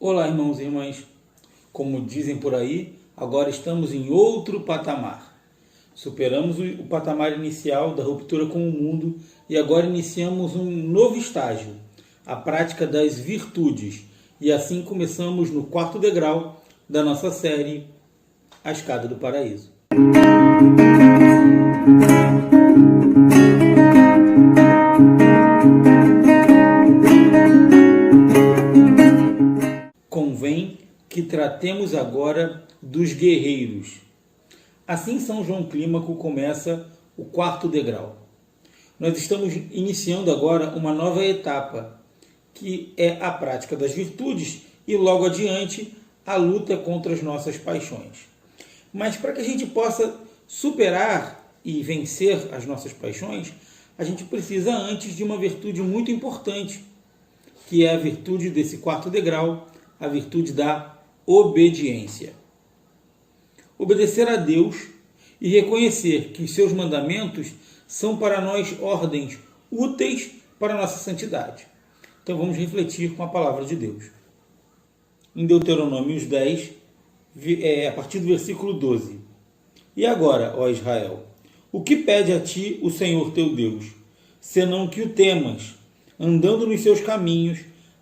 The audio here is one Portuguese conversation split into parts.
Olá, irmãos e irmãs. Como dizem por aí, agora estamos em outro patamar. Superamos o patamar inicial da ruptura com o mundo e agora iniciamos um novo estágio, a prática das virtudes. E assim começamos no quarto degrau da nossa série, A Escada do Paraíso. Convém que tratemos agora dos guerreiros. Assim São João Clímaco começa o quarto degrau. Nós estamos iniciando agora uma nova etapa, que é a prática das virtudes e logo adiante a luta contra as nossas paixões. Mas para que a gente possa superar e vencer as nossas paixões, a gente precisa antes de uma virtude muito importante, que é a virtude desse quarto degrau, a virtude da obediência. Obedecer a Deus e reconhecer que os seus mandamentos são para nós ordens úteis para a nossa santidade. Então vamos refletir com a palavra de Deus. Em Deuteronômio 10, a partir do versículo 12. E agora, ó Israel, o que pede a ti o Senhor teu Deus, senão que o temas, andando nos seus caminhos,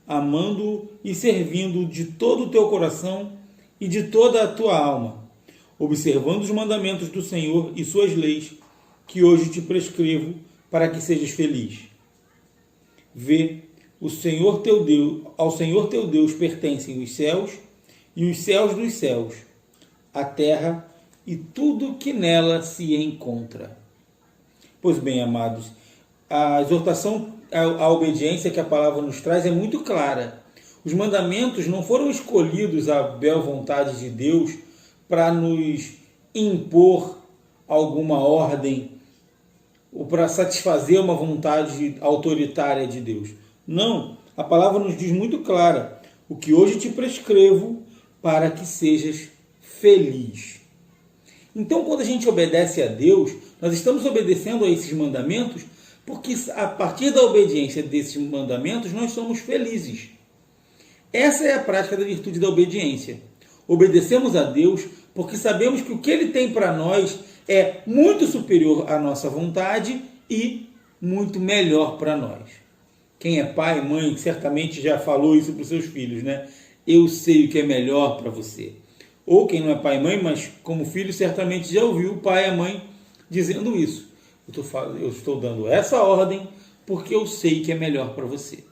amando-o e servindo de todo o teu coração e de toda a tua alma, observando os mandamentos do Senhor e suas leis, que hoje te prescrevo, para que sejas feliz. Vê, ao Senhor teu Deus pertencem os céus e os céus dos céus, a terra e tudo que nela se encontra. Pois bem, amados, a exortação à obediência que a palavra nos traz é muito clara. Os mandamentos não foram escolhidos à bel vontade de Deus para nos impor alguma ordem ou para satisfazer uma vontade autoritária de Deus. Não, a palavra nos diz muito clara: o que hoje te prescrevo para que sejas feliz. Então, quando a gente obedece a Deus, nós estamos obedecendo a esses mandamentos porque a partir da obediência desses mandamentos nós somos felizes. Essa é a prática da virtude da obediência. Obedecemos a Deus porque sabemos que o que Ele tem para nós é muito superior à nossa vontade e muito melhor para nós. Quem é pai e mãe certamente já falou isso para os seus filhos, né? Eu sei o que é melhor para você. Ou quem não é pai e mãe, mas como filho certamente já ouviu o pai e a mãe dizendo isso. Eu estou dando essa ordem porque eu sei que é melhor para você.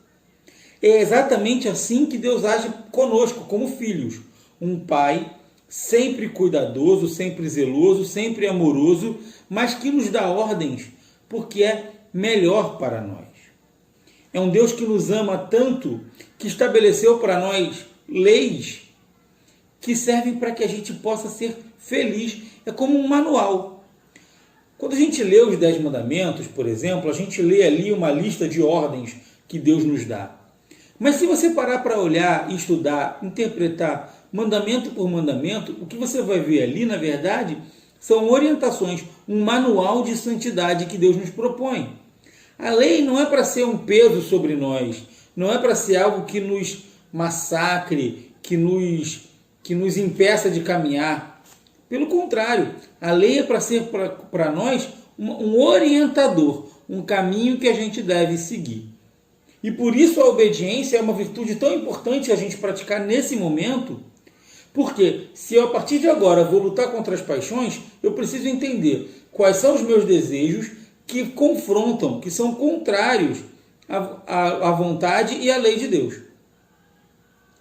É exatamente assim que Deus age conosco, como filhos. Um pai sempre cuidadoso, sempre zeloso, sempre amoroso, mas que nos dá ordens porque é melhor para nós. É um Deus que nos ama tanto que estabeleceu para nós leis que servem para que a gente possa ser feliz. É como um manual. Quando a gente lê os 10 mandamentos, por exemplo, a gente lê ali uma lista de ordens que Deus nos dá. Mas se você parar para olhar, estudar, interpretar mandamento por mandamento, o que você vai ver ali, na verdade, são orientações, um manual de santidade que Deus nos propõe. A lei não é para ser um peso sobre nós, não é para ser algo que nos massacre, que nos impeça de caminhar. Pelo contrário, a lei é para ser para nós um orientador, um caminho que a gente deve seguir. E por isso a obediência é uma virtude tão importante a gente praticar nesse momento, porque se eu a partir de agora vou lutar contra as paixões, eu preciso entender quais são os meus desejos que confrontam, que são contrários à vontade e à lei de Deus.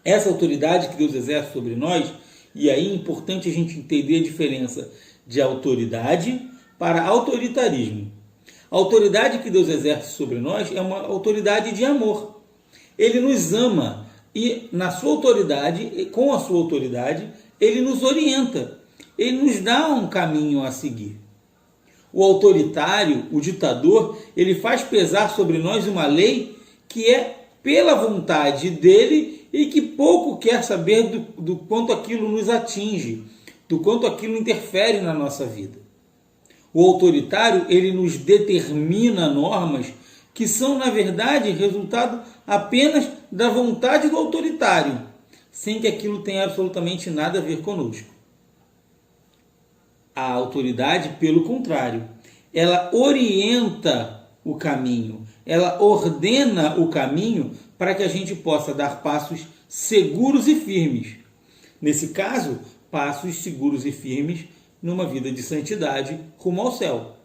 Essa autoridade que Deus exerce sobre nós, e aí é importante a gente entender a diferença de autoridade para autoritarismo. A autoridade que Deus exerce sobre nós é uma autoridade de amor. Ele nos ama e na sua autoridade, com a sua autoridade, ele nos orienta. Ele nos dá um caminho a seguir. O autoritário, o ditador, ele faz pesar sobre nós uma lei que é pela vontade dele e que pouco quer saber do quanto aquilo nos atinge, do quanto aquilo interfere na nossa vida. O autoritário, ele nos determina normas que são, na verdade, resultado apenas da vontade do autoritário, sem que aquilo tenha absolutamente nada a ver conosco. A autoridade, pelo contrário, ela orienta o caminho, ela ordena o caminho para que a gente possa dar passos seguros e firmes. Nesse caso, passos seguros e firmes numa vida de santidade rumo ao céu.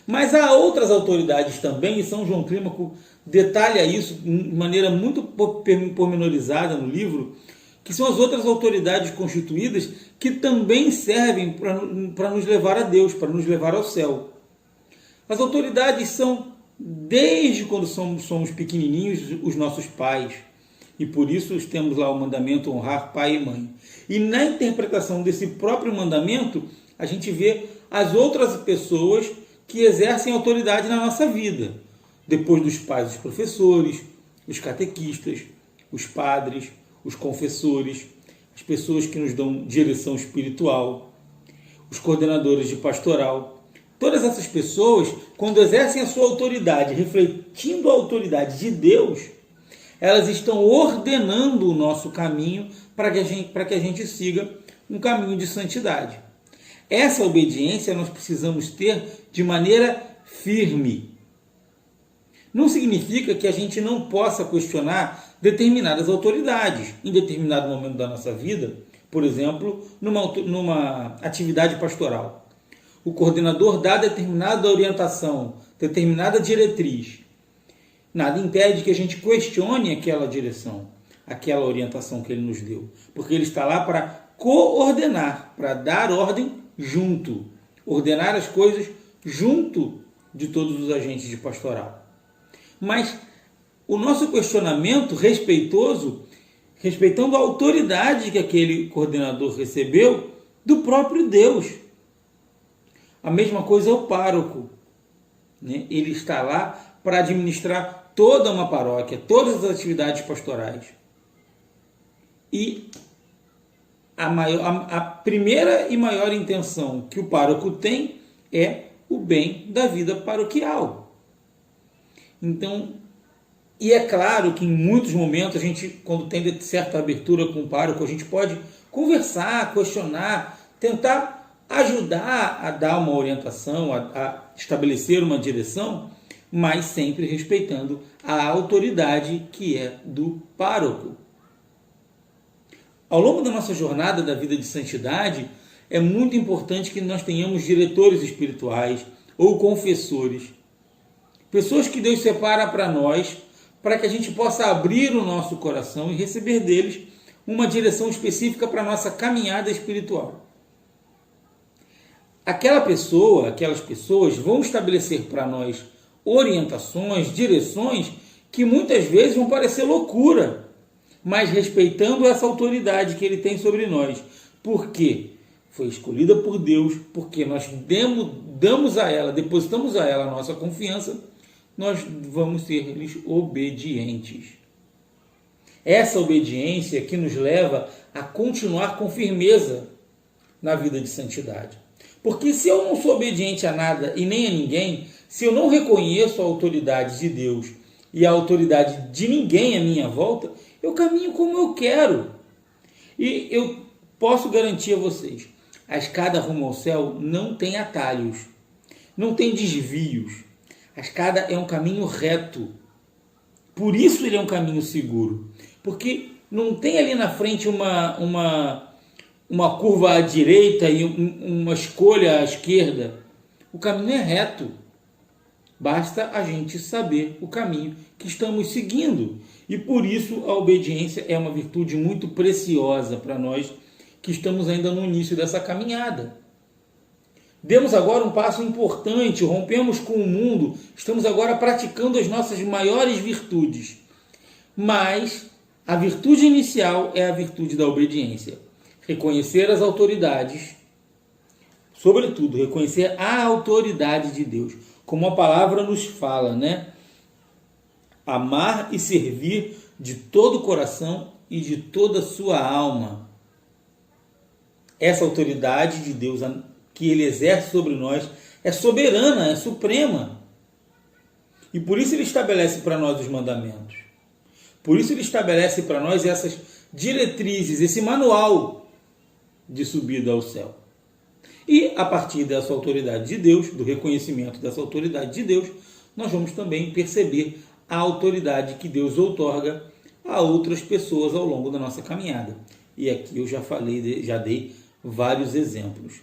Mas há outras autoridades também, e São João Clímaco detalha isso de maneira muito pormenorizada no livro, que são as outras autoridades constituídas que também servem para nos levar a Deus, para nos levar ao céu. As autoridades são, desde quando somos pequenininhos, os nossos pais. E por isso temos lá o mandamento honrar pai e mãe. E na interpretação desse próprio mandamento, a gente vê as outras pessoas que exercem autoridade na nossa vida. Depois dos pais, os professores, os catequistas, os padres, os confessores, as pessoas que nos dão direção espiritual, os coordenadores de pastoral. Todas essas pessoas, quando exercem a sua autoridade, refletindo a autoridade de Deus, elas estão ordenando o nosso caminho para que a gente siga um caminho de santidade. Essa obediência nós precisamos ter de maneira firme. Não significa que a gente não possa questionar determinadas autoridades em determinado momento da nossa vida, por exemplo, numa atividade pastoral. O coordenador dá determinada orientação, determinada diretriz. Nada impede que a gente questione aquela direção, aquela orientação que ele nos deu, porque ele está lá para coordenar, para dar ordem junto, ordenar as coisas junto de todos os agentes de pastoral. Mas o nosso questionamento respeitoso, respeitando a autoridade que aquele coordenador recebeu do próprio Deus. A mesma coisa é o pároco, né? Ele está lá para administrar toda uma paróquia, todas as atividades pastorais. E a primeira e maior intenção que o pároco tem é o bem da vida paroquial. Então, e é claro que em muitos momentos a gente, quando tem certa abertura com o pároco, a gente pode conversar, questionar, tentar ajudar a dar uma orientação, a estabelecer uma direção, mas sempre respeitando a autoridade que é do pároco. Ao longo da nossa jornada da vida de santidade, é muito importante que nós tenhamos diretores espirituais ou confessores, pessoas que Deus separa para nós, para que a gente possa abrir o nosso coração e receber deles uma direção específica para a nossa caminhada espiritual. Aquelas pessoas vão estabelecer para nós orientações, direções que muitas vezes vão parecer loucura, mas respeitando essa autoridade que ele tem sobre nós. Por quê? Foi escolhida por Deus, porque nós damos a ela, depositamos a ela a nossa confiança, nós vamos ser-lhes obedientes. Essa obediência que nos leva a continuar com firmeza na vida de santidade. Porque se eu não sou obediente a nada e nem a ninguém, se eu não reconheço a autoridade de Deus e a autoridade de ninguém à minha volta, eu caminho como eu quero. E eu posso garantir a vocês, a escada rumo ao céu não tem atalhos, não tem desvios. A escada é um caminho reto. Por isso ele é um caminho seguro. Porque não tem ali na frente uma curva à direita e uma escolha à esquerda. O caminho é reto. Basta a gente saber o caminho que estamos seguindo. E por isso a obediência é uma virtude muito preciosa para nós que estamos ainda no início dessa caminhada. Demos agora um passo importante, rompemos com o mundo, estamos agora praticando as nossas maiores virtudes. Mas a virtude inicial é a virtude da obediência. Reconhecer as autoridades, sobretudo, reconhecer a autoridade de Deus, como a palavra nos fala, né? Amar e servir de todo o coração e de toda a sua alma. Essa autoridade de Deus que ele exerce sobre nós é soberana, é suprema. E por isso ele estabelece para nós os mandamentos. Por isso ele estabelece para nós essas diretrizes, esse manual de subida ao céu. E a partir dessa autoridade de Deus, do reconhecimento dessa autoridade de Deus, nós vamos também perceber a autoridade que Deus outorga a outras pessoas ao longo da nossa caminhada. E aqui eu já falei, já dei vários exemplos.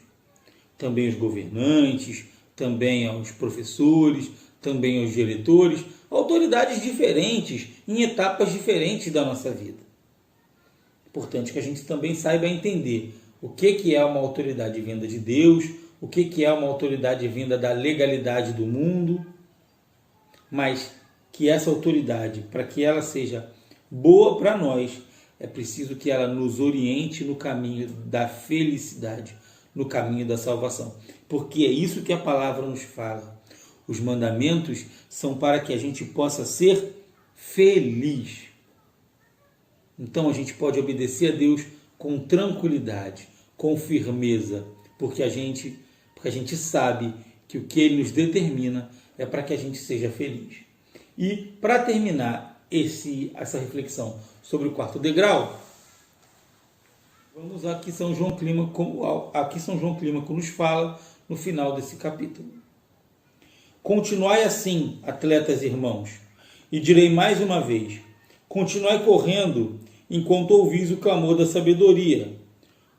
Também os governantes, também aos professores, também aos diretores, autoridades diferentes em etapas diferentes da nossa vida. Importante que a gente também saiba entender o que é uma autoridade vinda de Deus, o que é uma autoridade vinda da legalidade do mundo, mas que essa autoridade, para que ela seja boa para nós, é preciso que ela nos oriente no caminho da felicidade, no caminho da salvação. Porque é isso que a palavra nos fala. Os mandamentos são para que a gente possa ser feliz. Então a gente pode obedecer a Deus com tranquilidade, com firmeza, porque a gente sabe que o que Ele nos determina é para que a gente seja feliz. E para terminar essa reflexão sobre o quarto degrau, vamos aqui São João Clímaco nos fala no final desse capítulo. Continuai assim, atletas irmãos, e direi mais uma vez, continuai correndo enquanto ouvis o clamor da sabedoria,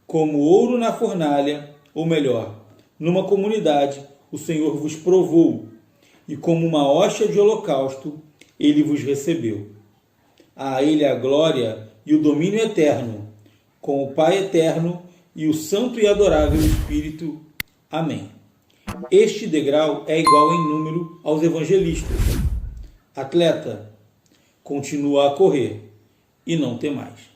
como ouro na fornalha, ou melhor, numa comunidade, o Senhor vos provou, e como uma hóstia de holocausto, Ele vos recebeu. A Ele a glória e o domínio eterno, com o Pai eterno e o santo e adorável Espírito. Amém. Este degrau é igual em número aos evangelistas. Atleta, continua a correr e não temais.